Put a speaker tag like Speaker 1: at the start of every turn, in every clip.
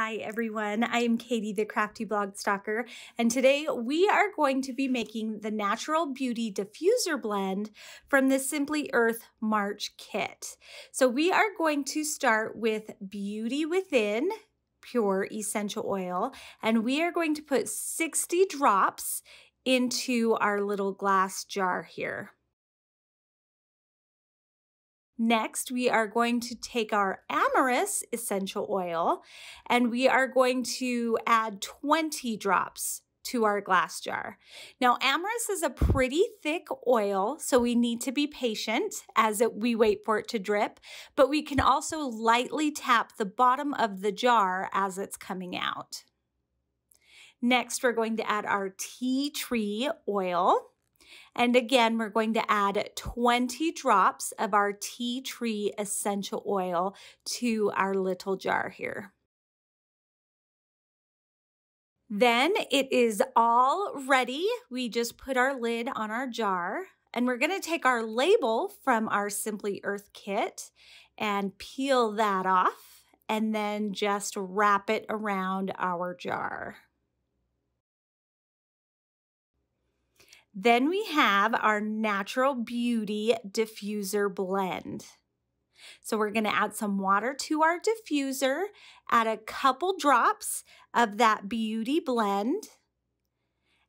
Speaker 1: Hi everyone, I am Katie, the Crafty Blog Stalker, and today we are going to be making the Natural Beauty Diffuser blend from the Simply Earth March kit. So we are going to start with Beauty Within Pure Essential Oil, and we are going to put 60 drops into our little glass jar here. Next, we are going to take our Amorous essential oil and we are going to add 20 drops to our glass jar. Now, Amorous is a pretty thick oil, so we need to be patient as we wait for it to drip, but we can also lightly tap the bottom of the jar as it's coming out. Next, we're going to add our tea tree oil. And again, we're going to add 20 drops of our tea tree essential oil to our little jar here. Then it is all ready. We just put our lid on our jar and we're going to take our label from our Simply Earth kit and peel that off and then just wrap it around our jar. Then we have our Natural Beauty Diffuser blend. So we're going to add some water to our diffuser, add a couple drops of that beauty blend,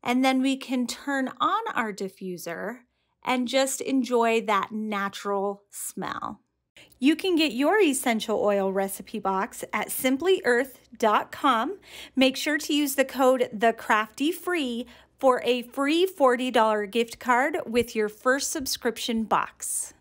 Speaker 1: and then we can turn on our diffuser and just enjoy that natural smell. You can get your essential oil recipe box at simplyearth.com. Make sure to use the code TheCraftyFree for a free $40 gift card with your first subscription box.